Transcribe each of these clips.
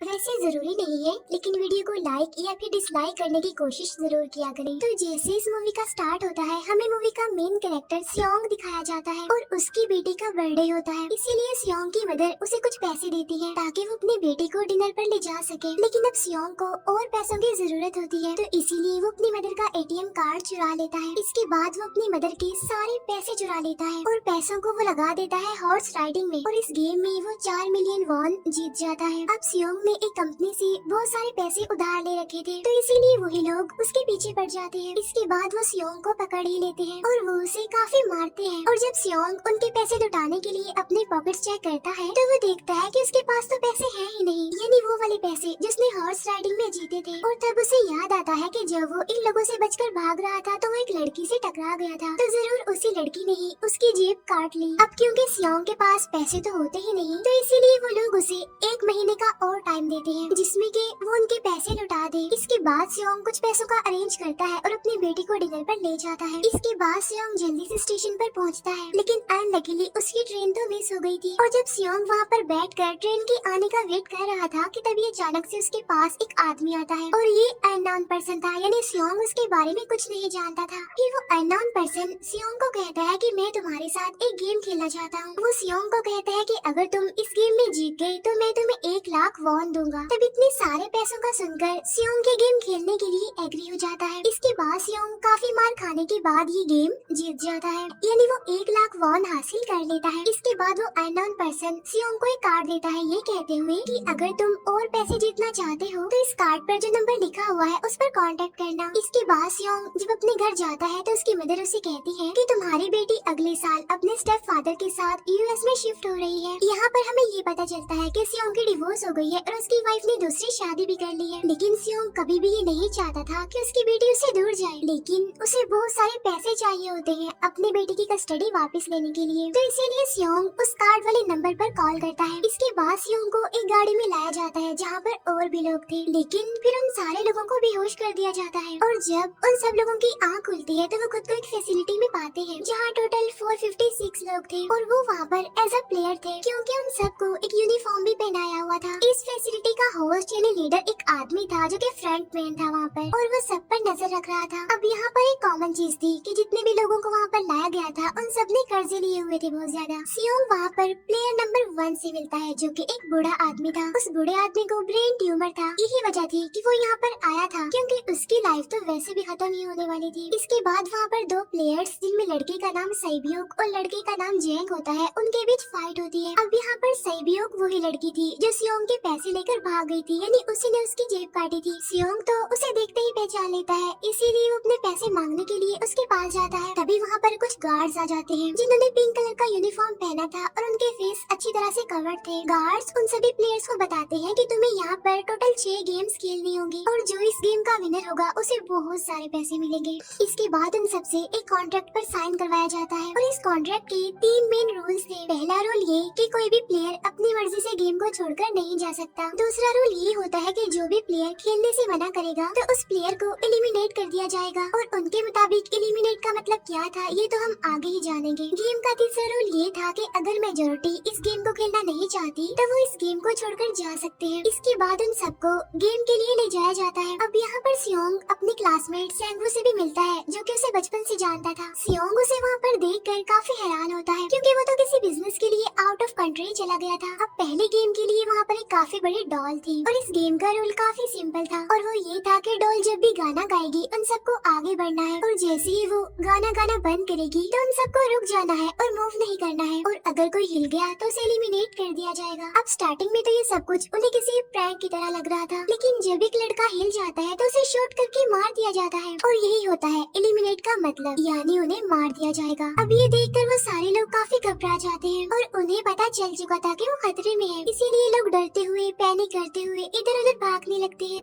वैसे जरूरी नहीं है, लेकिन वीडियो को लाइक या फिर डिसलाइक करने की कोशिश जरूर किया करें। तो जैसे इस मूवी का स्टार्ट होता है, हमें मूवी का मेन कैरेक्टर सियोंग दिखाया जाता है और उसकी बेटी का बर्थडे होता है। इसीलिए सियोंग की मदर उसे कुछ पैसे देती है ताकि वो अपनी बेटी को डिनर पर ले जा सके। लेकिन अब सियोंग को और पैसों की जरूरत होती है, तो इसीलिए वो अपनी मदर का ATM कार्ड चुरा लेता है। इसके बाद वो अपनी मदर के सारे पैसे चुरा लेता है और पैसों को वो लगा देता है हॉर्स राइडिंग में, और इस गेम में वो 4 मिलियन वॉन जीत जाता है। अब सियोंग ने एक कंपनी से बहुत सारे पैसे उधार ले रखे थे, तो इसीलिए वही लोग उसके पीछे पड़ जाते हैं। इसके बाद वो सियोंग को पकड़ ही लेते हैं और वो उसे काफी मारते हैं। और जब सियोंग उनके पैसे लुटाने के लिए अपने पॉकेट्स चेक करता है, तो वो देखता है कि उसके पास तो पैसे हैं ही नहीं, यानी वो वाले पैसे जिसने हॉर्स राइडिंग में जीते थे। और तब उसे याद आता है कि जब वो इन लोगों से बचकर भाग रहा था तो वो एक लड़की से टकरा गया था, तो जरूर उसी लड़की ने ही उसकी जेब काट ली। अब क्योंकि सियोंग के पास पैसे तो होते ही नहीं, तो इसीलिए वो लोग उसे 1 महीने का और टाइम देते हैं जिसमें कि वो उनके पैसे लुटा दे। इसके बाद सियोंग कुछ पैसों का अरेंज करता है और अपनी बेटी को डिनर पर ले जाता है। इसके बाद सियोंग जल्दी से स्टेशन पर पहुंचता है, लेकिन अनलकीली उसकी ट्रेन तो मिस हो गई थी। और जब सियोंग वहां पर बैठकर ट्रेन के आने का वेट कर रहा था कि तभी अचानक से उसके पास एक आदमी आता है, और ये अननोन पर्सन था, यानी सियोंग उसके बारे में कुछ नहीं जानता था। फिर वो अननोन पर्सन सियोंग को कहता है कि मैं तुम्हारे साथ एक गेम खेलना चाहता हूँ। वो सियोंग को कहता है कि अगर तुम इस गेम में जीत गए तो मैं तुम्हें 1 लाख वॉन दूंगा। तब इतने सारे पैसों का सुनकर सियोंग के गेम खेलने के लिए एग्री हो जाता है। इसके बाद सियोंग काफी मार खाने के बाद ये गेम जीत जाता है, यानी वो 1 लाख वॉन हासिल कर लेता है। इसके बाद वो अननोन पर्सन सियोंग को एक कार्ड देता है, ये कहते हुए कि अगर तुम और पैसे जीतना चाहते हो तो इस कार्ड पर जो नंबर लिखा हुआ है उस पर कांटेक्ट करना। इसके बाद सियोंग जब अपने घर जाता है तो उसकी मदर उसे कहती है कि तुम्हारी बेटी अगले साल अपने स्टेप फादर के साथ US में शिफ्ट हो रही है। यहाँ पर हमें ये पता चलता है कि सियोंग की डिवोर्स हो गई है और उसकी वाइफ ने दूसरी शादी भी कर ली है। लेकिन सियोंग कभी भी ये नहीं चाहता था कि उसकी बेटी उससे दूर जाए, लेकिन उसे बहुत सारे पैसे चाहिए होते हैं अपनी बेटी की कस्टडी वापस लेने के लिए, तो इसीलिए सियोंग उस कार्ड वाले नंबर पर कॉल करता है। इसके बाद सियोंग को एक गाड़ी में लाया जाता है जहाँ पर और भी लोग थे, लेकिन फिर उन सारे लोगों को बेहोश कर दिया जाता है। और जब उन सब लोगों की आँख खुलती है तो वो खुद को एक फैसिलिटी में पाते हैं जहाँ टोटल 456 लोग थे, और वो वहाँ पर एज अ प्लेयर थे क्योंकि उन सबको एक यूनिफॉर्म भी पहनाया हुआ था। इस फैसिलिटी का होस्ट यानी लीडर एक आदमी था जो कि फ्रंट मैन था वहाँ पर, और वो सब पर नजर रख रहा था। अब यहाँ पर एक कॉमन चीज थी कि जितने भी लोगों को वहाँ पर लाया गया था उन सब ने कर्जे लिए हुए थे बहुत ज्यादा। सियोंग वहाँ पर प्लेयर नंबर 1 से मिलता है जो कि एक बूढ़ा आदमी था। उस बूढ़े आदमी को ब्रेन ट्यूमर था, यही वजह थी कि वो यहाँ पर आया था क्योंकि उसकी लाइफ तो वैसे भी खत्म ही होने वाली थी। इसके बाद वहाँ पर 2 प्लेयर्स जिनमें लड़के का नाम सैबियोक और लड़के का नाम जेंग होता है, उनके बीच फाइट होती है। अब यहाँ पर सैबियोक वही लड़की थी जो सियोंग के पैसे लेकर भाग गई थी, यानी उसी ने उसकी जेब काटी थी। सियोंग तो उसे देखते ही पहचान लेता है, इसीलिए वो अपने पैसे मांगने के लिए उसके पास जाता है। तभी वहाँ पर कुछ गार्ड्स आ जाते हैं जिन्होंने पिंक कलर का यूनिफॉर्म पहना था और उनके फेस अच्छी तरह से कवर्ड थे। गार्ड्स उन सभी प्लेयर्स को बताते हैं कि तुम्हें यहाँ पर टोटल 6 गेम्स खेलनी होगी और जो इस गेम का विनर होगा उसे बहुत सारे पैसे मिलेंगे। इसके बाद उन सबसे एक कॉन्ट्रैक्ट पर साइन करवाया जाता है, और इस कॉन्ट्रैक्ट के 3 मेन रूल्स थे। पहला रूल ये कि कोई भी प्लेयर अपनी मर्जी से गेम को छोड़कर नहीं जा सकता। दूसरा रूल ये होता है कि जो भी प्लेयर खेलने से मना करेगा तो उस प्लेयर को एलिमिनेट कर दिया जाएगा, और उनके मुताबिक एलिमिनेट का मतलब क्या था ये तो हम आगे ही जानेंगे। गेम का तीसरा रूल ये था कि अगर मेजोरिटी इस गेम को खेलना नहीं चाहती तो वो इस गेम को छोड़कर जा सकते हैं। इसके बाद उन सबको गेम के लिए ले जाया जाता है। अब यहाँ पर सियोंग अपने क्लासमेट सैंगवू से भी मिलता है जो कि उसे बचपन से जानता था। सियोंग उसे वहाँ पर देखकर काफी हैरान होता है क्योंकि वो तो किसी बिजनेस के लिए आउट ऑफ कंट्री चला गया था। अब पहले गेम के लिए वहाँ पर एक काफी बड़ी डॉल थी, और इस गेम का रूल काफी सिंपल था, और वो ये था कि डॉल जब भी गाना गाएगी उन सबको आगे बढ़ना है, और जैसे ही वो गाना गाना बंद करेगी तो उन सबको रुक जाना है और मूव नहीं करना है, और अगर कोई हिल गया तो उसे एलिमिनेट कर दिया जाएगा। अब स्टार्टिंग में तो ये सब कुछ उन्हें किसी प्रैंक की तरह लग रहा था, लेकिन जब एक लड़का हिल जाता है तो उसे शूट करके मार दिया जाता है, और यही होता है एलिमिनेट का मतलब, यानी उन्हें मार दिया जाएगा। अब ये देखकर वो सारे लोग काफी घबरा जाते हैं और उन्हें पता चल चुका था कि वो खतरे में है, इसीलिए लोग डरते हुए पैनिक करते हुए इधर उधर भागने लगते हैं।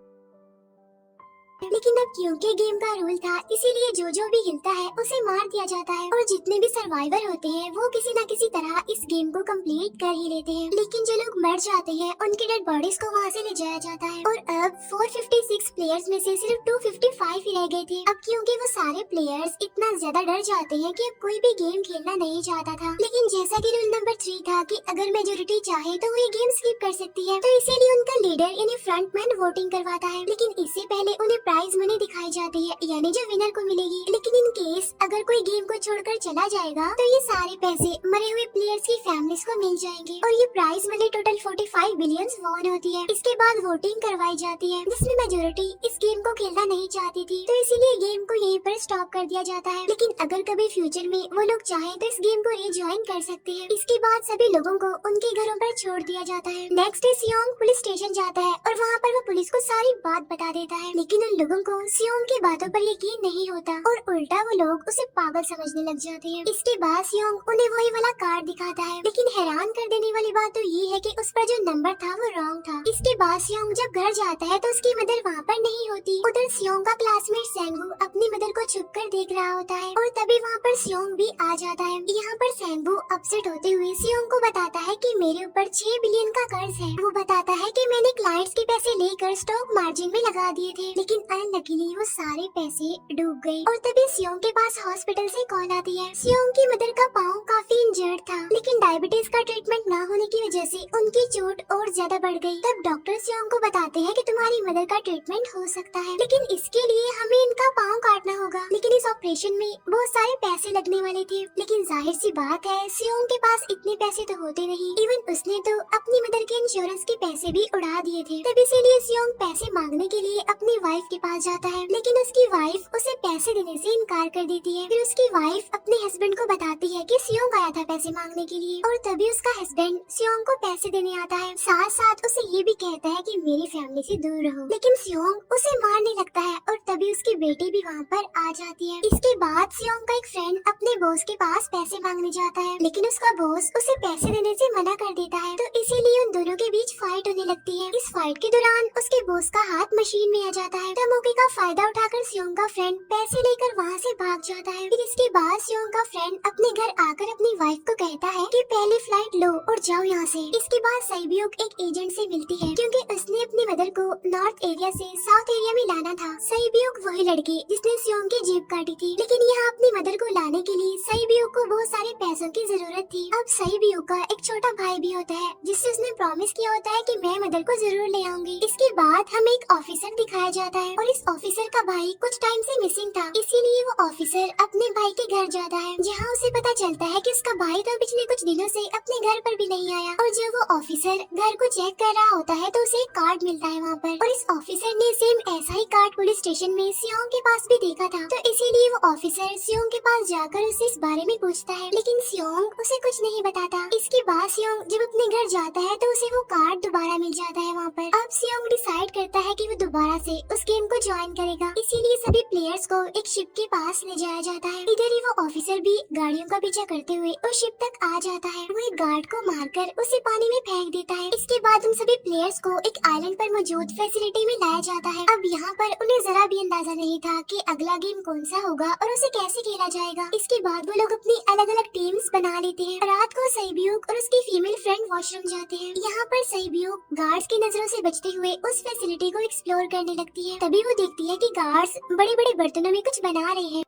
लेकिन अब क्योंकि गेम का रूल था, इसीलिए जो भी हिलता है उसे मार दिया जाता है और जितने भी सर्वाइवर होते हैं वो किसी न किसी तरह इस गेम को कंप्लीट कर ही लेते हैं। लेकिन जो लोग मर जाते हैं उनकी डेड बॉडीज को वहाँ से ले जाया जाता है और अब 456 प्लेयर्स में से सिर्फ 255 ही रह गए थे। अब क्योंकि वो सारे प्लेयर्स इतना ज्यादा डर जाते हैं कि अब कोई भी गेम खेलना नहीं चाहता था। लेकिन जैसा कि रूल नंबर 3 था कि अगर मेजोरिटी चाहे तो वो ये गेम स्किप कर सकती है, तो इसीलिए उनका लीडर यानी फ्रंटमैन वोटिंग करवाता है। लेकिन इससे पहले उन्हें प्राइज मनी दिखाई जाती है, यानी जो विनर को मिलेगी। लेकिन इन केस अगर कोई गेम को छोड़कर चला जाएगा तो ये सारे पैसे मरे हुए प्लेयर्स की फैमिलीज को मिल जाएंगे और ये prize money total 45 billion won होती है। इसके बाद वोटिंग करवाई जाती है जिसमें मेजोरिटी इस गेम को खेलना नहीं चाहती थी, तो इसीलिए गेम को यहीं पर स्टॉप कर दिया जाता है। लेकिन अगर कभी फ्यूचर में वो लोग चाहे तो इस गेम को रीज्वाइन कर सकते हैं। इसके बाद सभी लोगों को उनके घरों पर छोड़ दिया जाता है। नेक्स्ट डे सियोंग पुलिस स्टेशन जाता है और वहाँ पर वो पुलिस को सारी बात बता देता है, लेकिन उन लोगों को सियोंग की बातों पर यकीन नहीं होता और उल्टा वो लोग उसे पागल समझने लग जाते हैं। इसके बाद सियोंग उन्हें वही वाला कार्ड दिखाता है, लेकिन हैरान कर देने वाली बात तो ये है कि उस पर जो नंबर था वो रॉन्ग था। इसके बाद सियोंग जब घर जाता है तो उसकी मदर वहाँ पर नहीं होती। उधर सियोंग का क्लासमेट सेंगू अपनी मदर को छुप कर देख रहा होता है और तभी वहाँ पर सियोंग भी आ जाता है। यहाँ पर सेंगू अपसेट होते हुए सियोंग को बताता है कि मेरे ऊपर 6 बिलियन का कर्ज है। वो बताता है कि मैंने क्लाइंट्स के पैसे लेकर स्टॉक मार्जिन में लगा दिए थे, लेकिन अनलकीली वो सारे पैसे डूब गए। और तभी सियोंग के पास हॉस्पिटल से कॉल आती है। सियोंग की मदर का पाँव काफी इंजर्ड था, लेकिन डायबिटीज का ट्रीटमेंट न होने की वजह से उनकी चोट और ज्यादा बढ़ गई। तब डॉक्टर सियोंग को बताते हैं कि तुम्हारी मदर का ट्रीटमेंट हो सकता है, लेकिन इसके लिए हमें इनका पाँव काटना होगा। लेकिन इस ऑपरेशन में बहुत सारे पैसे लगने वाले थे, लेकिन जाहिर सी बात है सियोंग के पास इतने पैसे तो होते नहीं। इवन उसने तो अपनी मदर के इंश्योरेंस के पैसे भी उड़ा दिए थे। तब इसीलिए सियोंग पैसे मांगने के लिए अपनी वाइफ के पास जाता है, लेकिन उसकी वाइफ उसे पैसे देने से इनकार कर देती है। फिर उसकी वाइफ अपने हस्बैंड को बताती है कि सियोंग आया था पैसे मांगने के लिए और तभी उसका हस्बैंड सियोंग को पैसे देने आता है। साथ साथ उसे ये भी कहता है कि मेरी फैमिली से दूर रहो, लेकिन सियोंग उसे मारने लगता है और तभी उसकी बेटी भी वहाँ पर आ जाती है। इसके बाद सियोंग का एक फ्रेंड अपने बॉस के पास पैसे मांगने जाता है, लेकिन उसका बॉस उसे पैसे देने से मना कर देता है, तो इसीलिए उन दोनों के बीच फाइट होने लगती है। इस फाइट के दौरान उसके बॉस का हाथ मशीन में आ जाता है, तो मौके का फायदा उठाकर सियोंग का फ्रेंड पैसे लेकर वहाँ से भाग जाता है। फिर इसके बाद सियोंग का फ्रेंड अपने घर आकर अपनी वाइफ को कहता है कि पहले फ्लाइट लो और जाओ यहाँ से। इसके बाद साइबियोक एक एजेंट से मिलती है, क्योंकि उसने अपनी मदर को नॉर्थ एरिया से साउथ एरिया में लाना था। साइबियोक वही लड़की जिसने सियोंग की जेब काटी थी, लेकिन यहाँ अपनी मदर को लाने के लिए साइबियोक को बहुत सारे पैसों की जरूरत थी। अब साइबियोक का एक छोटा भाई भी होता है जिससे उसने प्रॉमिस किया होता है कि मैं मदर को जरूर ले आऊंगी। इसके बाद हमें एक ऑफिसर दिखाया जाता है और इस ऑफिसर का भाई कुछ टाइम से मिसिंग था, इसीलिए वो ऑफिसर अपने भाई के घर जाता है, जहाँ उसे पता चलता है कि उसका भाई तो पिछले कुछ दिनों से अपने घर पर भी नहीं आया। और जब वो ऑफिसर घर को चेक कर रहा होता है तो उसे एक कार्ड मिलता है वहाँ पर, और इस ऑफिसर ने सेम ऐसा ही कार्ड पुलिस स्टेशन में सियोंग के पास भी देखा था, तो इसीलिए वो ऑफिसर सियोंग के पास जाकर उसे इस बारे में पूछता है, लेकिन सियोंग उसे कुछ नहीं बताता। इसके बाद सियोंग जब अपने घर जाता है तो उसे वो कार्ड दोबारा मिल जाता है वहाँ पर। अब सियोंग डिसाइड करता है कि वो दोबारा से उस गेम को ज्वाइन करेगा, इसीलिए सभी प्लेयर्स को एक शिप के पास ले जाया जाता है। इधर ही वो ऑफिसर भी गाड़ियों का पीछा करते हुए उस शिप तक आ जाता है। वो एक गार्ड को मारकर उसे पानी में फेंक देता है। इसके बाद उन सभी प्लेयर्स को एक आइलैंड पर मौजूद फैसिलिटी में लाया जाता है। अब यहाँ पर उन्हें जरा भी अंदाजा नहीं था कि अगला गेम कौन सा होगा और उसे कैसे खेला जाएगा। इसके बाद वो लोग अपनी अलग अलग टीम्स बना लेते हैं। रात को साइबियोक और उसकी फीमेल फ्रेंड वॉशरूम जाते हैं। यहाँ पर साइबियोक गार्ड्स की नजरों से बचते हुए उस फैसिलिटी को एक्सप्लोर करने लगती है। तभी वो देखती है कि गार्ड्स बड़े बड़े बर्तनों में कुछ बना रहे हैं,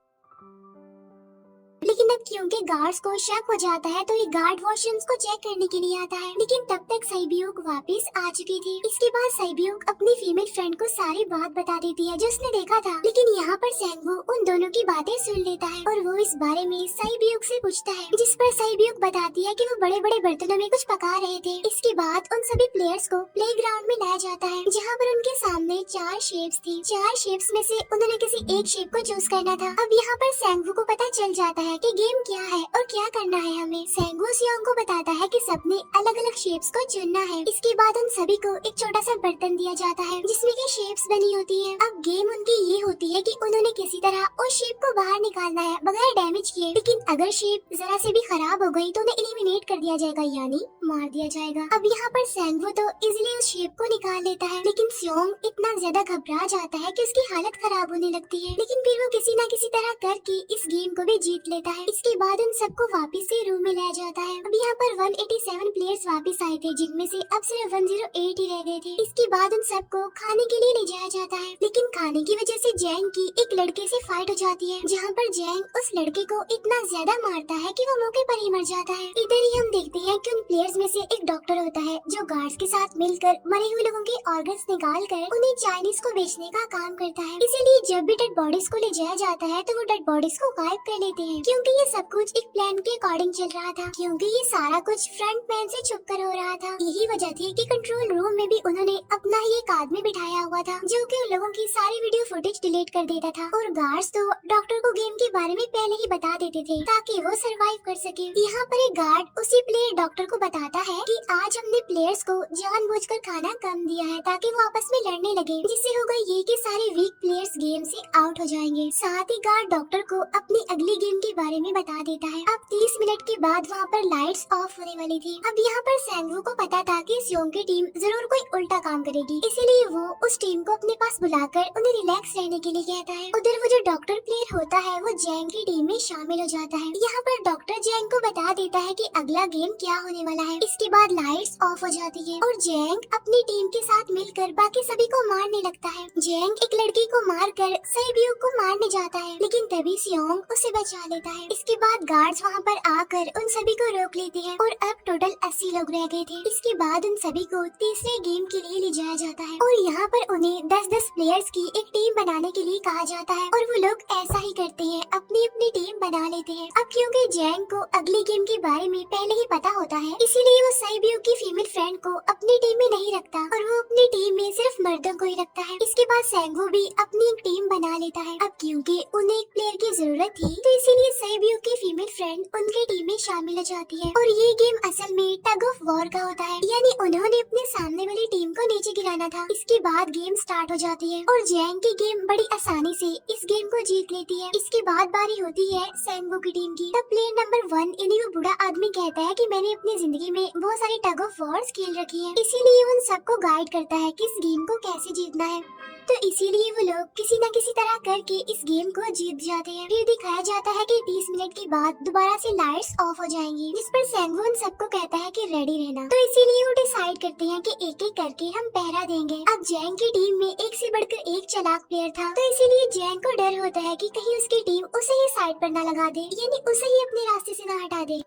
लेकिन अब क्योंकि गार्ड्स को शक हो जाता है तो ये गार्ड वॉशरूम्स को चेक करने के लिए आता है, लेकिन तब तक साइबियोक वापस आ चुकी थी। इसके बाद साइबियोक अपनी फीमेल फ्रेंड को सारी बात बता देती है जो उसने देखा था, लेकिन यहाँ पर सेंगवू उन दोनों की बातें सुन लेता है और वो इस बारे में साइबियोक से पूछता है, जिस पर साइबियोक बताती है कि वो बड़े बड़े बर्तनों में कुछ पका रहे थे। इसके बाद उन सभी प्लेयर्स को प्लेग्राउंड में लाया जाता है, जहाँ पर उनके सामने 4 शेप्स थी। 4 शेप्स में से उन्होंने किसी एक शेप को चूज करना था। अब यहाँ पर सेंगवू को पता चल जाता है कि गेम क्या है और क्या करना है हमें। सेंगो सियोंग को बताता है कि सबने अलग अलग शेप्स को चुनना है। इसके बाद उन सभी को एक छोटा सा बर्तन दिया जाता है जिसमें की शेप्स बनी होती है। अब गेम उनकी ये होती है कि उन्होंने किसी तरह उस शेप को बाहर निकालना है बगैर डैमेज किए। लेकिन अगर शेप जरा से भी खराब हो गई तो उन्हें एलिमिनेट कर दिया जाएगा, यानी मार दिया जाएगा। अब यहाँ पर सेंगो तो इजिली उस शेप को निकाल लेता है, लेकिन सियोंग इतना ज्यादा घबरा जाता है कि उसकी हालत खराब होने लगती है। लेकिन फिर वो किसी न किसी तरह करके इस गेम को भी जीत लेता है। इसके बाद उन सबको वापस से रूम में लाया जाता है। अब यहाँ पर 187 प्लेयर्स वापस आए थे, जिनमें से अब सिर्फ 108 ही रह गए थे। इसके बाद उन सबको खाने के लिए ले जाया जाता है, लेकिन खाने की वजह से जैंग की एक लड़के से फाइट हो जाती है, जहाँ पर जैंग उस लड़के को इतना ज्यादा मारता है कि वो मौके पर ही मर जाता है। इधर ही हम देखते हैं कि उन प्लेयर्स में से एक डॉक्टर होता है जो गार्ड्स के साथ मिलकर मरे हुए लोगों के ऑर्गन्स निकाल कर उन्हें चाइनीज को बेचने का काम करता है। इसीलिए जब भी डेड बॉडीज को ले जाया जाता है तो वो डेड बॉडीज को गायब कर लेते हैं, क्योंकि ये सब कुछ एक प्लान के अकॉर्डिंग चल रहा था। क्योंकि ये सारा कुछ फ्रंट मैन से छुप कर हो रहा था। यही वजह थी कि कंट्रोल रूम में भी उन्होंने अपना ही एक आदमी बिठाया हुआ था जो कि उन लोगों की सारी वीडियो फुटेज डिलीट कर देता था। और गार्ड्स तो डॉक्टर को गेम के बारे में पहले ही बता देते थे ताकि वो सरवाइव कर सके। यहाँ पर एक गार्ड उसी प्लेयर डॉक्टर को बताता है कि आज हमने प्लेयर्स को जानबूझकर खाना कम दिया है ताकि वो आपस में लड़ने लगे, जिससे होगा ये कि सारे वीक प्लेयर्स गेम से आउट हो जाएंगे। साथ ही गार्ड डॉक्टर को अपनी अगली गेम के बारे में बता देता है। अब 30 मिनट के बाद वहाँ पर लाइट्स ऑफ होने वाली थी। अब यहाँ पर सेंगवू को पता था कि सियोंग की टीम जरूर कोई उल्टा काम करेगी, इसीलिए वो उस टीम को अपने पास बुलाकर उन्हें रिलैक्स रहने के लिए कहता है। उधर वो जो डॉक्टर प्लेयर होता है वो जैंग की टीम में शामिल हो जाता है। यहाँ पर डॉक्टर जैंग को बता देता है कि अगला गेम क्या होने वाला है। इसके बाद लाइट्स ऑफ हो जाती है और जैंग अपनी टीम के साथ मिलकर बाकी सभी को मारने लगता है। जैंग एक लड़की को मारकर सैब्यू को मारने जाता है, लेकिन तभी सियोंग उसे बचा लेता है। इसके बाद गार्ड्स वहाँ पर आकर उन सभी को रोक लेते हैं और अब टोटल 80 लोग रह गए थे। इसके बाद उन सभी को तीसरे गेम के लिए ले जाया जाता है और यहाँ पर उन्हें 10-10 प्लेयर्स की एक टीम बनाने के लिए कहा जाता है और वो लोग ऐसा ही करते हैं, अपनी अपनी टीम बना लेते हैं। अब क्योंकि जैंग को अगली गेम के बारे में पहले ही पता होता है, इसीलिए वो सैब्यू की फीमेल फ्रेंड को अपनी टीम में नहीं रखता और वो अपनी टीम में सिर्फ मर्दों को ही रखता है। इसके बाद सेंगवू भी अपनी एक टीम बना लेता है। अब क्योंकि उन्हें एक प्लेयर की जरूरत थी तो इसीलिए सैब्यू की फीमेल फ्रेंड उनकी टीम में शामिल हो जाती है और ये गेम असल में टग ऑफ वॉर का होता है, यानी उन्होंने अपने सामने वाली टीम को नीचे गिराना था। इसके बाद गेम स्टार्ट हो जाती है और जैंग की गेम बड़ी आसानी से इस गेम को जीत लेती है। इसके बाद बारी होती है सेंगवू की टीम की। तब प्लेयर नंबर 1 यानी वो बूढ़ा आदमी कहता है कि मैंने अपनी जिंदगी में बहुत सारी टग ऑफ वॉर्स खेल रखी है, इसीलिए उन सबको गाइड करता है कि इस गेम को कैसे जीतना है। तो इसीलिए वो लोग किसी न किसी तरह करके इस गेम को जीत जाते हैं। फिर दिखाया जाता है कि 30 मिनट के बाद दोबारा से लाइट्स ऑफ हो जाएंगी, जिस पर सेंगवू उन सबको कहता है कि रेडी रहना। तो इसीलिए वो डिसाइड करते हैं कि एक एक करके हम पहरा देंगे। अब जैंग की टीम में एक से बढ़कर एक चालाक प्लेयर था, तो इसीलिए जैंग को डर होता है कि कहीं उसकी टीम उसे ही साइड पर न लगा दे, यानी उसे ही अपने रास्ते से न हटा दे।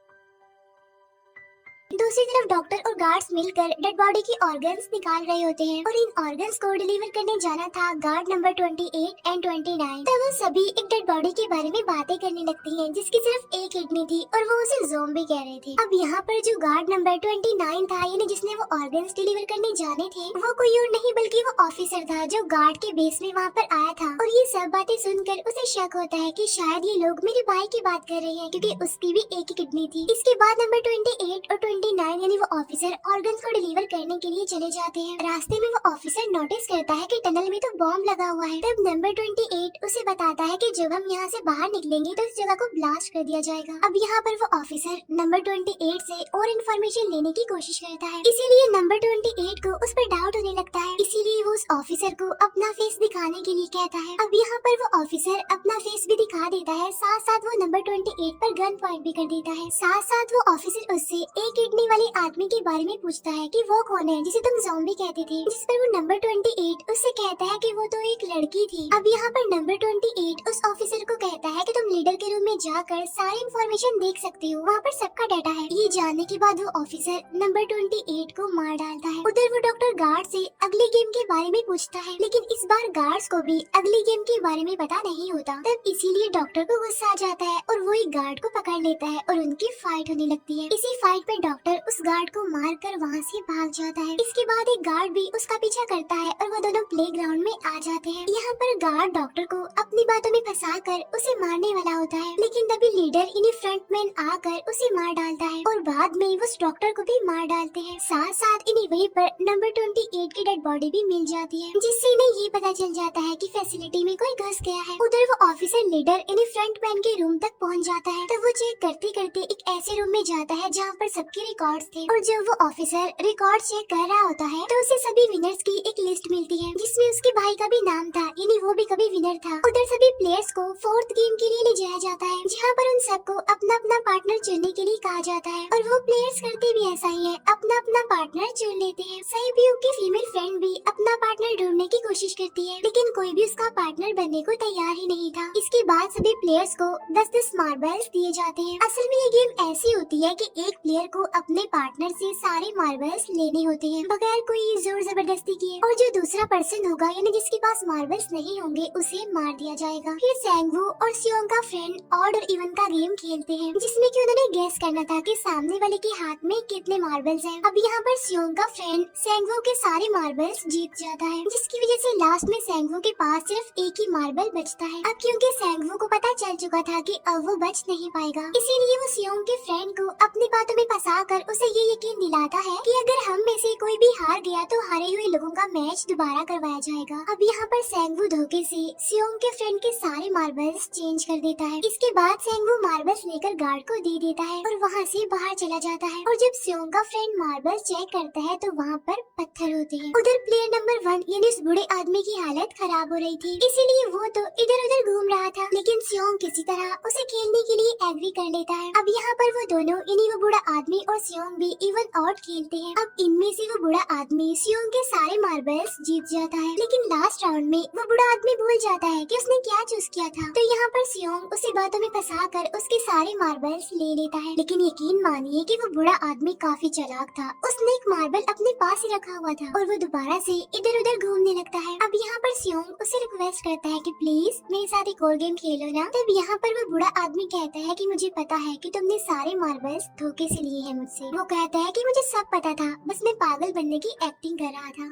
दूसरी तरफ डॉक्टर और गार्ड्स मिलकर डेड बॉडी की ऑर्गन्स निकाल रहे होते हैं और इन ऑर्गन्स को डिलीवर करने जाना था गार्ड नंबर 28 एंड 29। तब वो सभी एक डेड बॉडी के बारे में बातें करने लगती हैं जिसकी सिर्फ एक किडनी थी और वो उसे ज़ॉम्बी कह रहे थे। अब यहाँ पर जो गार्ड नंबर 29 था, यानी जिसने वो ऑर्गन्स डिलीवर करने जाने थे, वो कोई और नहीं बल्कि वो ऑफिसर था जो गार्ड के बेस में वहाँ पर आया था। और ये सब बातें सुनकर उसे शक होता है कि शायद ये लोग मेरे भाई की बात कर रहे हैं, क्योंकि उसकी भी एक ही किडनी थी। इसके बाद नंबर 28 और 29 यानी वो ऑफिसर ऑर्गन्स को डिलीवर करने के लिए चले जाते हैं। रास्ते में वो ऑफिसर नोटिस करता है कि टनल में तो बॉम्ब लगा हुआ है। तब नंबर 28 उसे बताता है कि जब हम यहाँ से बाहर निकलेंगे तो इस जगह को ब्लास्ट कर दिया जाएगा। अब यहाँ पर वो ऑफिसर नंबर 28 से और इन्फॉर्मेशन लेने की कोशिश करता है, इसीलिए नंबर 28 को उस पर डाउट होने लगता है, इसीलिए वो उस ऑफिसर को अपना फेस दिखाने के लिए कहता है। अब यहाँ पर वो ऑफिसर अपना फेस भी दिखा देता है, साथ साथ वो नंबर 28 पर गन पॉइंट भी कर देता है। साथ साथ वो ऑफिसर उससे एक किडनी वाले आदमी के बारे में पूछता है कि वो कौन है जिसे तुम ज़ॉम्बी कहते थे, जिस पर वो नंबर 28 उससे कहता है कि वो तो एक लड़की थी। अब यहाँ पर नंबर 28 उस ऑफिसर को कहता है कि तुम लीडर के रूम में जाकर सारी इन्फॉर्मेशन देख सकते हो, वहाँ पर सबका डाटा है। ये जानने के बाद वो ऑफिसर नंबर 28 को मार डालता है। उधर वो डॉक्टर गार्ड से अगली गेम के बारे में पूछता है, लेकिन इस बार गार्ड्स को भी अगली गेम के बारे में पता नहीं होता। तब इसीलिए डॉक्टर को गुस्सा आ जाता है और वो एक गार्ड को पकड़ लेता है और उनकी फाइट होने लगती है। इसी फाइट में डॉक्टर उस गार्ड को मारकर वहाँ से भाग जाता है। इसके बाद एक गार्ड भी उसका पीछा करता है और वो दोनों प्लेग्राउंड में आ जाते हैं। यहाँ पर गार्ड डॉक्टर को अपनी बातों में फंसाकर उसे मारने वाला होता है, लेकिन तभी लीडर इन्हीं फ्रंटमैन आकर उसे मार डालता है और बाद में उस डॉक्टर को भी मार डालते हैं। साथ साथ इन्हें वहीं पर नंबर 28 की डेड बॉडी भी मिल जाती है, जिससे इन्हें ये पता चल जाता है कि फैसिलिटी में कोई घुस गया है। उधर वो ऑफिसर लीडर इन्हें फ्रंटमैन के रूम तक पहुँच जाता है, तो वो चेक करते करते एक ऐसे रूम में जाता है जहाँ पर सबके रिकॉर्ड्स थे, और जब वो ऑफिसर रिकॉर्ड चेक कर रहा होता है तो उसे सभी विनर्स की एक लिस्ट मिलती है, जिसमें उसके भाई का भी नाम था, यानी वो भी कभी विनर था। उधर सभी प्लेयर्स को फोर्थ गेम के लिए ले जाया जाता है, जहाँ पर उन सबको अपना अपना पार्टनर चुनने के लिए कहा जाता है, और वो प्लेयर्स करते भी ऐसा ही है, अपना अपना पार्टनर चुन लेते हैं। सहीब्यू की फीमेल फ्रेंड भी अपना पार्टनर ढूंढने की कोशिश करती है, लेकिन कोई भी उसका पार्टनर बनने को तैयार ही नहीं था। इसके बाद सभी प्लेयर्स को 10-10 मार्बल्स दिए जाते हैं। असल में ये गेम ऐसी होती है कि एक प्लेयर को अपने पार्टनर से सारे मार्बल्स लेने होते हैं बगैर कोई जोर जबरदस्ती किए, और जो दूसरा पर्सन होगा यानी जिसके पास मार्बल्स नहीं होंगे उसे मार दिया जाएगा। फिर सैंगवू और सियोंग का फ्रेंड ऑड और इवन का गेम खेलते हैं, जिसमें कि उन्होंने गेस करना था कि सामने वाले के हाथ में कितने मार्बल्स हैं। अब यहाँ पर सियोंग का फ्रेंड सैंगवू के सारे मार्बल्स जीत जाता है, जिसकी वजह से लास्ट में सैंगवू के पास सिर्फ एक ही मार्बल बचता है। अब क्योंकि सैंगवू को पता चल चुका था कि अब वो बच नहीं पाएगा, इसीलिए वो सियोंग के फ्रेंड को अपनी बातों में फंसाकर उसे ये यकीन दिलाता है कि अगर हम में से कोई भी हार गया तो हारे हुए लोगों का मैच दोबारा करवाया जाएगा। अब यहाँ पर सैंगवू धोखे से सियोंग के फ्रेंड के सारे मार्बल्स चेंज कर देता है। इसके बाद सैंगवू मार्बल्स लेकर गार्ड को दे देता है और वहाँ से बाहर चला जाता है, और जब सियोंग का फ्रेंड मार्बल्स चेक करता है तो वहाँ पर पत्थर होते हैं। उधर प्लेयर नंबर 1 यानी उस बूढ़े आदमी की हालत खराब हो रही थी, इसीलिए वो तो इधर उधर घूम रहा था, लेकिन सियोंग किसी तरह उसे खेलने के लिए एग्री कर लेता है। अब यहाँ पर वो दोनों यानी वो बूढ़ा आदमी और सियोंग भी इवन ऑड खेलते हैं। अब इनमें से वो बूढ़ा आदमी सियोंग के सारे मार्बल्स जीत जाता है, लेकिन लास्ट राउंड में वो बूढ़ा आदमी भूल जाता है कि उसने क्या चूज किया था। तो यहाँ पर सियोंग उसे बातों में फंसाकर उसके सारे मार्बल्स ले लेता है, लेकिन यकीन मानिए कि वो बूढ़ा आदमी काफी चालाक था। उसने एक मार्बल अपने पास ही रखा हुआ था और वो दोबारा से इधर उधर घूमने लगता है। अब यहाँ पर सियोंग उसे रिक्वेस्ट करता है कि प्लीज मेरे साथ एक और गेम खेलो ना। तब यहाँ पर वो बूढ़ा आदमी कहता है कि मुझे पता है कि तुमने सारे मार्बल्स धोखे से लिए हैं मुझसे। वो कहता है कि मुझे सब पता था, बस मैं पागल बनने की एक्टिंग कर रहा था।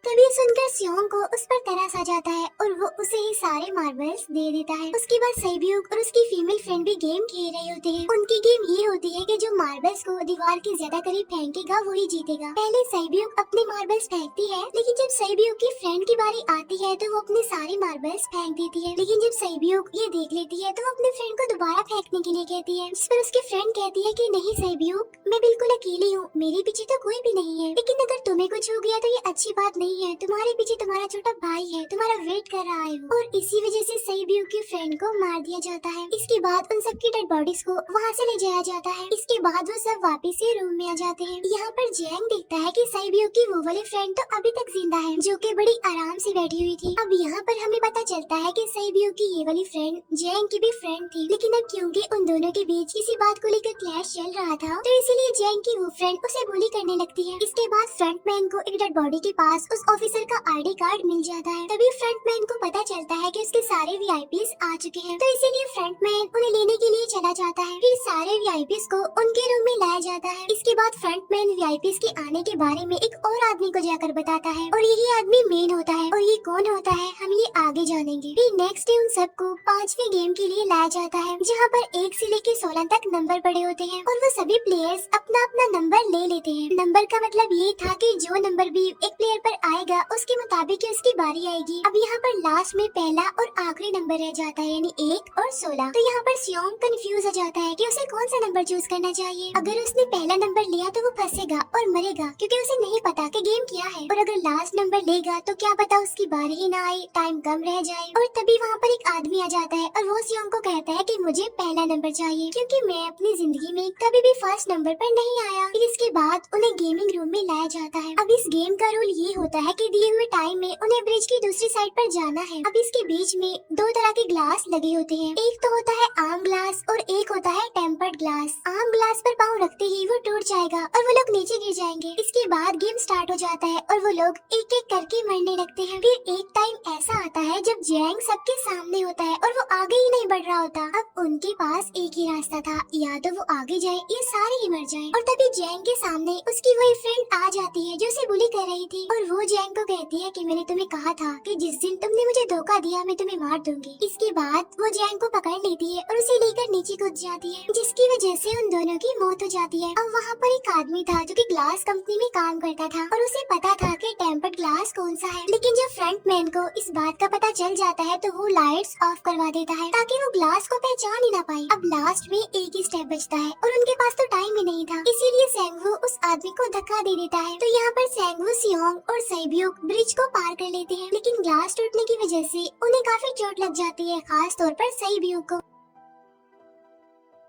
तभी सुनकर सियोंग को उस पर तरस आ जाता है और वो उसे ही सारे मार्बल्स दे देता है। उसके बाद सहीब्यूक और उसकी फीमेल फ्रेंड भी गेम खेल रहे होते हैं। उनकी गेम ये होती है कि जो मार्बल्स को दीवार के ज्यादा करीब फेंकेगा वही जीतेगा। पहले सहीब्यूक अपने मार्बल्स फेंकती है, लेकिन जब सहीब्यूक की फ्रेंड की बारी आती है तो वो अपने सारे मार्बल्स फेंक देती है। लेकिन जब सहीब्यूक ये देख लेती है तो वो अपने फ्रेंड को दोबारा फेंकने के लिए कहती है, जिस पर उसकी फ्रेंड कहती है कि नहीं सहीब्यूक, मैं बिल्कुल अकेली हूँ, मेरे पीछे तो कोई भी नहीं है, लेकिन अगर तुम्हें कुछ हो गया तो ये अच्छी बात नहीं है, तुम्हारे पीछे तुम्हारा छोटा भाई है, तुम्हारा वेट कर रहा है। और इसी वजह से सहीब्यूक की फ्रेंड को मार दिया जाता है। इसके बाद उन सबकी डेड बॉडीज को वहाँ से ले जाया जाता है। इसके बाद वो सब वापस से रूम में आ जाते हैं। यहाँ पर जैंग देखता है कि सहीब्यूक की वो वाली फ्रेंड तो अभी तक जिंदा है, जो कि बड़ी आराम से बैठी हुई थी। अब यहाँ पर हमें पता चलता है कि सहीब्यूक की ये वाली फ्रेंड जैंग की भी फ्रेंड थी, लेकिन अब क्योंकि उन दोनों के बीच किसी बात को लेकर क्लैश चल रहा था तो इसीलिए जैंग की वो फ्रेंड उसे बुली करने लगती है। इसके बाद फ्रंटमैन को एक डेड बॉडी के पास उस ऑफिसर का आईडी कार्ड मिल जाता है। तभी फ्रंटमैन को पता चलता है कि उसके सारे वीआईपीज आ चुके हैं, तो इसीलिए फ्रंटमैन उन्हें लेने के लिए चला जाता है। फिर सारे वीआईपीज को उनके रूम में लाया जाता है। इसके बाद फ्रंटमैन वीआईपीज के आने के बारे में एक और आदमी को जाकर बताता है, और यही आदमी मेन होता है, और ये कौन होता है हम ये आगे जानेंगे। फिर नेक्स्ट डे उन सबको 5वें गेम के लिए लाया जाता है, जहाँ पर 1 से लेकर 16 तक नंबर पड़े होते हैं, और वो सभी प्लेयर्स अपना अपना नंबर ले लेते हैं। नंबर का मतलब ये था कि जो नंबर भी एक प्लेयर पर आएगा उसके मुताबिक ही उसकी बारी आएगी। अब यहाँ पर लास्ट में पहला और आखिरी नंबर रह जाता है, यानी 1 और 16। तो यहाँ पर सियोंग कंफ्यूज हो जाता है कि उसे कौन सा नंबर चूज करना चाहिए। अगर उसने पहला नंबर लिया तो वो फंसेगा और मरेगा, क्योंकि उसे नहीं पता कि गेम क्या है। और अगर लास्ट नंबर लेगा तो क्या पता उसकी बारी ही ना आए, टाइम कम रह जाए। और तभी वहाँ पर एक आदमी आ जाता है और वो सियोंग को कहता है कि मुझे पहला नंबर चाहिए, क्योंकि मैं अपनी जिंदगी में कभी भी फर्स्ट नंबर पर नहीं आया। फिर इसके बाद उन्हें गेमिंग रूम में लाया जाता है। अब इस गेम का रूल ये होता है कि दिए हुए टाइम में उन्हें ब्रिज की दूसरी साइड पर जाना है। अब इसके बीच में दो तरह के ग्लास लगे होते हैं, एक तो होता है आम ग्लास और एक होता है टेम्पर्ड ग्लास। आम ग्लास पर पाँव रखते ही वो टूट जाएगा और वो लोग नीचे गिर जाएंगे। इसके बाद गेम स्टार्ट हो जाता है और वो लोग एक एक करके मरने लगते हैं। फिर एक टाइम ऐसा आता है जब जैंग सबके सामने होता है और वो आगे ही नहीं बढ़ रहा होता। अब उनके पास एक ही रास्ता था, या तो वो आगे जाए या सारे ही मर जाएं। और तभी जैंग के सामने उसकी वही फ्रेंड आ जाती है जो उसे बुली कर रही थी और वो जैंग को कहती है कि मैंने तुम्हें कहा था कि जिस दिन तुमने मुझे धोखा दिया मैं तुम्हें मार दूंगी। इसके बाद वो जैंग को पकड़ लेती है और उसे लेकर नीचे कूद जाती है, जिसकी वजह से उन दोनों की मौत हो जाती है। अब वहाँ पर एक आदमी था जो कि ग्लास कंपनी में काम करता था और उसे पता था कि टेम्पर्ड ग्लास कौन सा है, लेकिन जब फ्रंट मैन को इस बात का पता चल जाता है तो वो लाइट्स ऑफ करवा देता है ताकि वो ग्लास को पहचान ही ना पाए। अब लास्ट में एक ही स्टेप बचता है और उनके पास तो टाइम ही नहीं था, इसीलिए सेंगवू उस आदमी को धक्का दे देता है। तो यहाँ पर सेंगवू, सियोंग और सैब्यूक ब्रिज को पार कर लेते हैं, लेकिन ग्लास टूटने की वजह से उन्हें काफी चोट लग जाती है, खास तौर पर सैब्यूक को।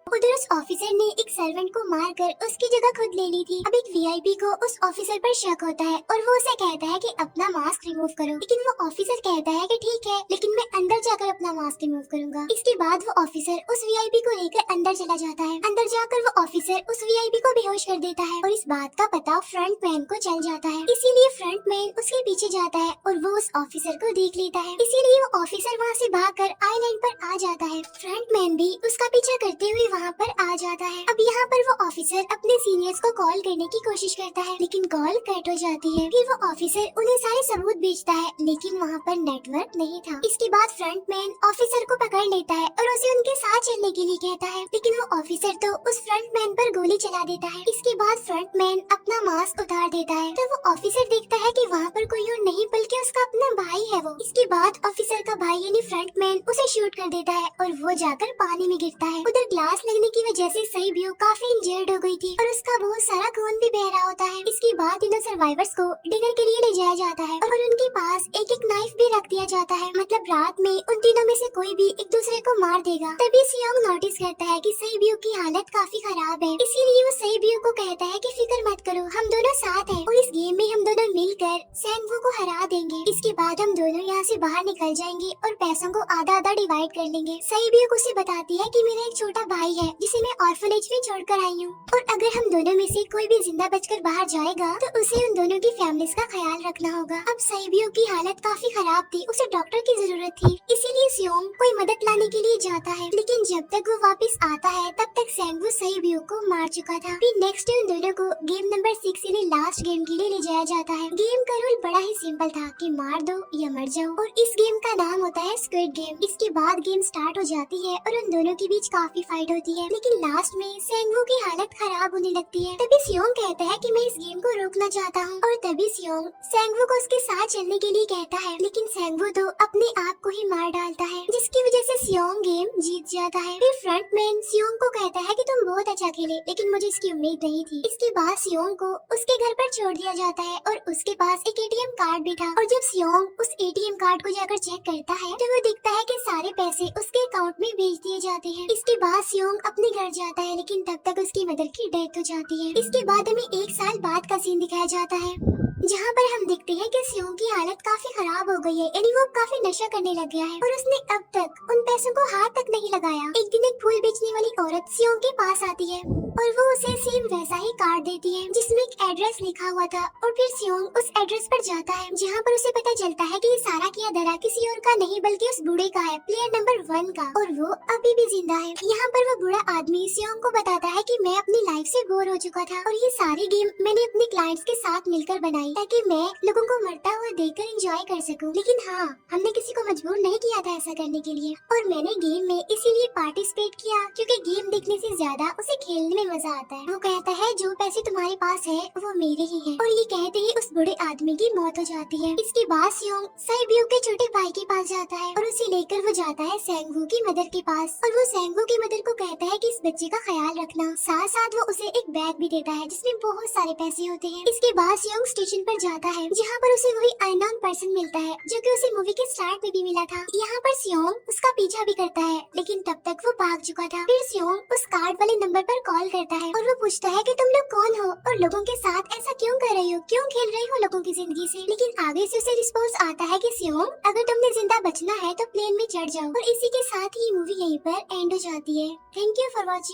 उधर उस ऑफिसर ने एक सर्वेंट को मारकर उसकी जगह खुद ले ली थी। अब एक वीआईपी को उस ऑफिसर पर शक होता है और वो उसे कहता है कि अपना मास्क रिमूव करो, लेकिन वो ऑफिसर कहता है कि ठीक है, लेकिन मैं अंदर जाकर अपना मास्क रिमूव करूंगा। इसके बाद वो ऑफिसर उस वीआईपी को लेकर अंदर चला जाता है। अंदर जाकर वो ऑफिसर उस वीआईपी को बेहोश कर देता है और इस बात का पता फ्रंट मैन को चल जाता है, इसीलिए फ्रंट मैन उसके पीछे जाता है और वो उस ऑफिसर को देख लेता है, इसीलिए वो ऑफिसर वहाँ से भागकर आइलैंड पर आ जाता है। फ्रंट मैन भी उसका पीछा करते हुए वहाँ पर आ जाता है। अब यहाँ पर वो ऑफिसर अपने सीनियर्स को कॉल करने की कोशिश करता है, लेकिन कॉल कट हो जाती है। फिर वो ऑफिसर उन्हें सारे सबूत भेजता है, लेकिन वहाँ पर नेटवर्क नहीं था। इसके बाद फ्रंट मैन ऑफिसर को पकड़ लेता है और उसे उनके साथ चलने के लिए कहता है, लेकिन वो ऑफिसर तो उस फ्रंट मैन पर गोली चला देता है। इसके बाद फ्रंट मैन अपना मास्क उतार देता है, तो वो ऑफिसर देखता है कि वहाँ पर कोई और नहीं बल्कि उसका अपना भाई है वो। इसके बाद ऑफिसर का भाई यानी फ्रंट मैन उसे शूट कर देता है और वो जाकर पानी में गिरता है। उधर ग्लास लगने की वजह से सैब्यूक काफी इंजर्ड हो गई थी और उसका बहुत सारा खून भी बह रहा होता है। इसके बाद इन सर्वाइवर्स को डिनर के लिए ले जाया जाता है और उनके पास एक एक नाइफ भी रख दिया जाता है, मतलब रात में उन तीनों में से कोई भी एक दूसरे को मार देगा। तभी सियोंग नोटिस करता है कि सैब्यूक की हालत काफी खराब है, इसीलिए वो सैब्यूक को कहता है कि फिक्र मत करो, हम दोनों साथ हैं और इस गेम में हम दोनों मिलकर सेंगवू को हरा देंगे। इसके बाद हम दोनों यहाँ से बाहर निकल जाएंगे और पैसों को आधा आधा डिवाइड कर लेंगे। सैब्यूक उसे बताती है कि मेरा एक छोटा भाई है जिसे मैं ऑर्फनेज में छोड़कर आई हूँ और अगर हम दोनों में से कोई भी जिंदा बचकर बाहर जाएगा तो उसे उन दोनों की फैमिलीज का ख्याल रखना होगा। अब सैब्यूक की हालत काफी खराब थी, उसे डॉक्टर की जरूरत थी, इसीलिए सियोंग कोई मदद लाने के लिए जाता है, लेकिन जब तक वो वापस आता है तब तक सेंगवू सैब्यूक को मार चुका था। फिर नेक्स्ट डे उन दोनों को गेम नंबर 6 यानी लास्ट गेम के लिए ले जाया जाता है। गेम का रूल बड़ा ही सिंपल था कि मार दो या मर जाओ, और इस गेम का नाम होता है स्क्विड गेम। इसके बाद गेम स्टार्ट हो जाती है और उन दोनों के बीच काफी फाइट होती है, लेकिन लास्ट में सेंगवू की हालत खराब होने लगती है। तभी सियोंग कहता है कि मैं इस गेम को रोकना चाहता हूँ और तभी सियोंग सेंगवू को उसके साथ चलने के लिए कहता है, लेकिन सेंगवू तो अपने आप को ही मार डालता है, जिसकी वजह से सियोंग गेम जीत जाता है। फिर फ्रंट मैन सियोंग को कहता है कि तुम बहुत अच्छा खेले, लेकिन मुझे इसकी उम्मीद नहीं थी। इसके बाद सियोंग को उसके घर पर छोड़ दिया जाता है और उसके पास एक एटीएम कार्ड भी था, और जब सियोंग उस एटीएम कार्ड को जाकर चेक करता है तो वो दिखता है कि सारे पैसे उसके अकाउंट में भेज दिए जाते हैं। इसके बाद सियोंग अपने घर जाता है, लेकिन तब तक उसकी मदर की डेथ हो जाती है। इसके बाद हमें 1 साल बाद का सीन दिखाया जाता है, जहाँ पर हम देखते हैं कि सियोंग की हालत काफी खराब हो गई है, यानी वो काफी नशा करने लग गया है और उसने अब तक उन पैसों को हाथ तक नहीं लगाया। एक दिन एक फूल बेचने वाली औरत सियोंग के पास आती है और वो उसे सेम वैसा ही कार्ड देती है जिसमें एक एड्रेस लिखा हुआ था, और फिर सियोंग उस एड्रेस पर जाता है जहाँ पर उसे पता चलता है कि ये सारा किया धरा किसी और का नहीं बल्कि उस बूढ़े का है, प्लेयर नंबर 1 का, और वो अभी भी जिंदा है। यहाँ पर वो बूढ़ा आदमी सियोंग को बताता है कि मैं अपनी लाइफ से बोर हो चुका था और ये सारी गेम मैंने अपने क्लाइंट्स के साथ मिलकर बनाई ताकि मैं लोगों को मरता हुआ देखकर एंजॉय कर सकूं, लेकिन हाँ, हमने किसी को मजबूर नहीं किया था ऐसा करने के लिए, और मैंने गेम में इसीलिए पार्टिसिपेट किया क्योंकि गेम देखने से ज्यादा उसे खेलने में मजा आता है। वो कहता है जो पैसे तुम्हारे पास है वो मेरे ही हैं, और ये कहते ही उस बूढ़े आदमी की मौत हो जाती है। इसके बाद सियोंग सैब्यूक के छोटे भाई के पास जाता है और उसे लेकर वो जाता है सेंगवू की मदर के पास, और वो सेंगवू की मदर को कहता है कि इस बच्चे का ख्याल रखना, साथ साथ वो उसे एक बैग भी देता है जिसमें बहुत सारे पैसे होते हैं। इसके बाद सियोंग स्टेशन लोकेशन पर जाता है जहाँ पर उसे वही अननोन पर्सन मिलता है जो कि उसे मूवी के स्टार्ट में भी मिला था। यहाँ पर सियोंग उसका पीछा भी करता है लेकिन तब तक वो भाग चुका था। फिर सियोंग उस कार्ड वाले नंबर पर कॉल करता है और वो पूछता है कि तुम लोग कौन हो और लोगों के साथ ऐसा क्यों कर रही हो, क्यों खेल रही हो लोगों की जिंदगी से। लेकिन आगे से उसे रिस्पॉन्स आता है कि सियोंग, अगर तुमने जिंदा बचना है तो प्लेन में चढ़ जाओ। और इसी के साथ ही मूवी यहीं पर एंड हो जाती है। Thank you for watching.